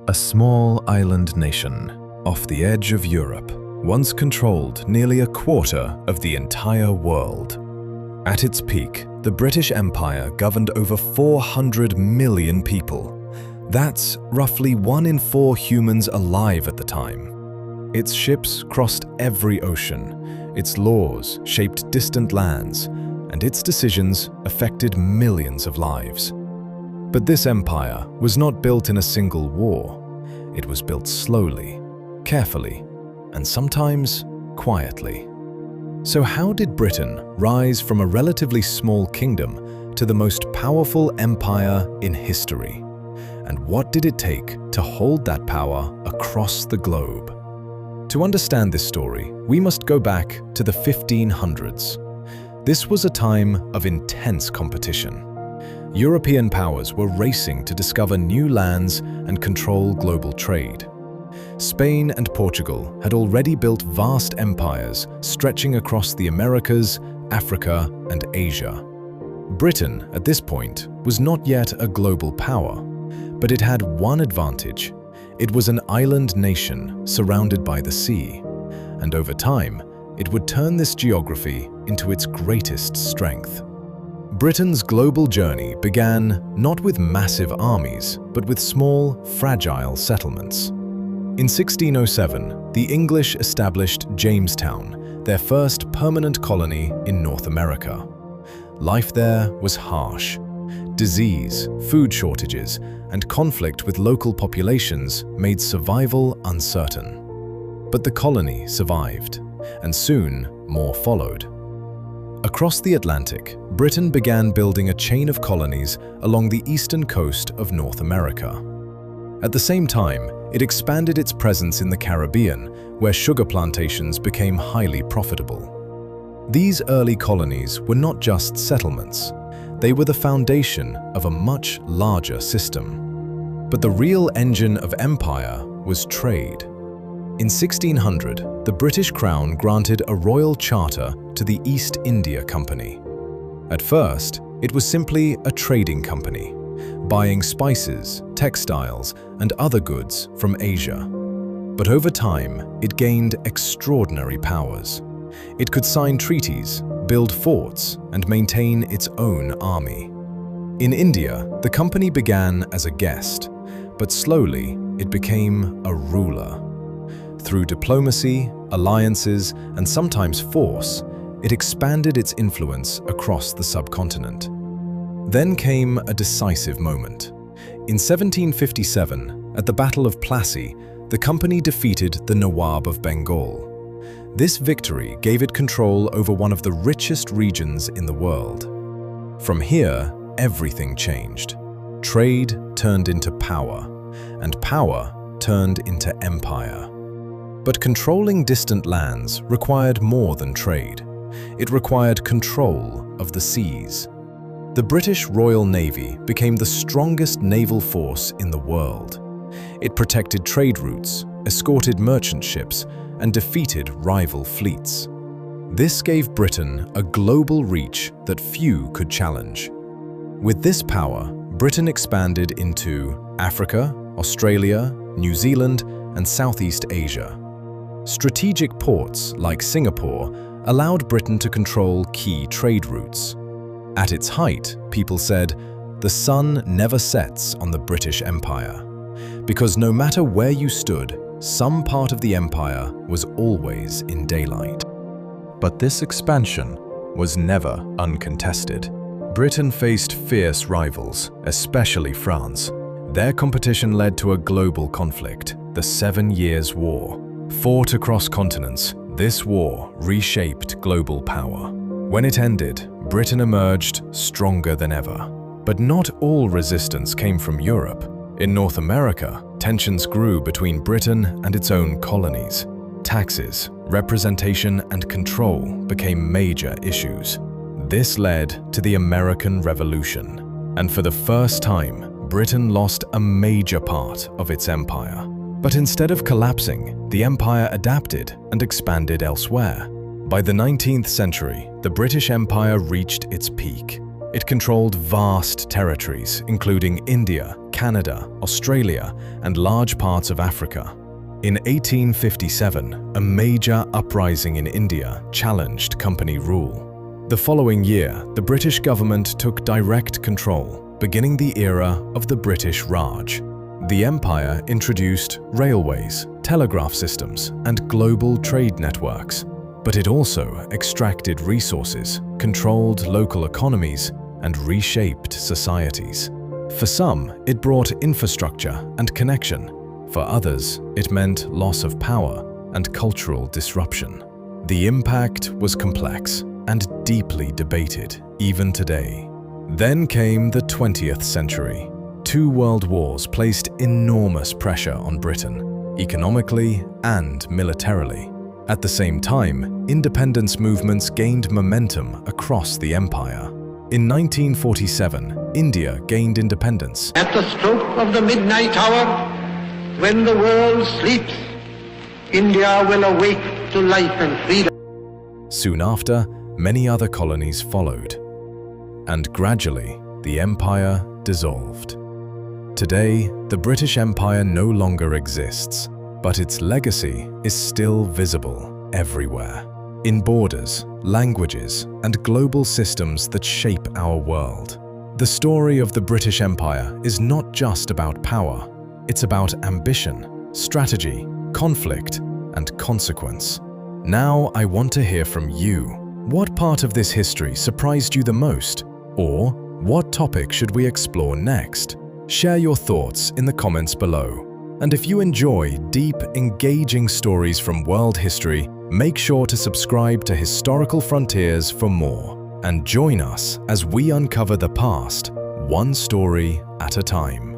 A small island nation off the edge of Europe once controlled nearly a quarter of the entire world. At its peak, the British Empire governed over 400 million people. That's roughly 1 in 4 humans alive at the time. Its ships crossed every ocean, its laws shaped distant lands, and its decisions affected millions of lives. But this empire was not built in a single war. It was built slowly, carefully, and sometimes quietly. So how did Britain rise from a relatively small kingdom to the most powerful empire in history? And what did it take to hold that power across the globe? To understand this story, we must go back to the 1500s. This was a time of intense competition. European powers were racing to discover new lands and control global trade. Spain and Portugal had already built vast empires stretching across the Americas, Africa, and Asia. Britain, at this point, was not yet a global power, but it had one advantage. It was an island nation surrounded by the sea, and over time, it would turn this geography into its greatest strength. Britain's global journey began not with massive armies, but with small, fragile settlements. In 1607, the English established Jamestown, their first permanent colony in North America. Life there was harsh. Disease, food shortages, and conflict with local populations made survival uncertain. But the colony survived, and soon more followed. Across the Atlantic, Britain began building a chain of colonies along the eastern coast of North America. At the same time, it expanded its presence in the Caribbean, where sugar plantations became highly profitable. These early colonies were not just settlements. They were the foundation of a much larger system. But the real engine of empire was trade. In 1600, the British Crown granted a royal charter to the East India Company. At first, it was simply a trading company, buying spices, textiles, and other goods from Asia. But over time, it gained extraordinary powers. It could sign treaties, build forts, and maintain its own army. In India, the company began as a guest, but slowly it became a ruler. Through diplomacy, alliances, and sometimes force, it expanded its influence across the subcontinent. Then came a decisive moment. In 1757, at the Battle of Plassey, the company defeated the Nawab of Bengal. This victory gave it control over one of the richest regions in the world. From here, everything changed. Trade turned into power, and power turned into empire. But controlling distant lands required more than trade. It required control of the seas. The British Royal Navy became the strongest naval force in the world. It protected trade routes, escorted merchant ships, and defeated rival fleets. This gave Britain a global reach that few could challenge. With this power, Britain expanded into Africa, Australia, New Zealand, and Southeast Asia. Strategic ports like Singapore allowed Britain to control key trade routes. At its height, people said, the sun never sets on the British Empire, because no matter where you stood, some part of the empire was always in daylight. But this expansion was never uncontested. Britain faced fierce rivals, especially France. Their competition led to a global conflict, the 7 Years' War. Fought across continents, this war reshaped global power. When it ended, Britain emerged stronger than ever. But not all resistance came from Europe. In North America, tensions grew between Britain and its own colonies. Taxes, representation, and control became major issues. This led to the American Revolution, and for the first time, Britain lost a major part of its empire. But instead of collapsing, the empire adapted and expanded elsewhere. By the 19th century, the British Empire reached its peak. It controlled vast territories, including India, Canada, Australia, and large parts of Africa. In 1857, a major uprising in India challenged company rule. The following year, the British government took direct control, beginning the era of the British Raj. The empire introduced railways, telegraph systems, and global trade networks. But it also extracted resources, controlled local economies, and reshaped societies. For some, it brought infrastructure and connection. For others, it meant loss of power and cultural disruption. The impact was complex and deeply debated, even today. Then came the 20th century. 2 world wars placed enormous pressure on Britain, economically and militarily. At the same time, independence movements gained momentum across the empire. In 1947, India gained independence. At the stroke of the midnight hour, when the world sleeps, India will awake to life and freedom. Soon after, many other colonies followed, and gradually, the empire dissolved. Today, the British Empire no longer exists, but its legacy is still visible everywhere, in borders, languages, and global systems that shape our world. The story of the British Empire is not just about power, it's about ambition, strategy, conflict, and consequence. Now I want to hear from you. What part of this history surprised you the most? Or what topic should we explore next? Share your thoughts in the comments below. And if you enjoy deep, engaging stories from world history, make sure to subscribe to Historical Frontiers for more. And join us as we uncover the past, one story at a time.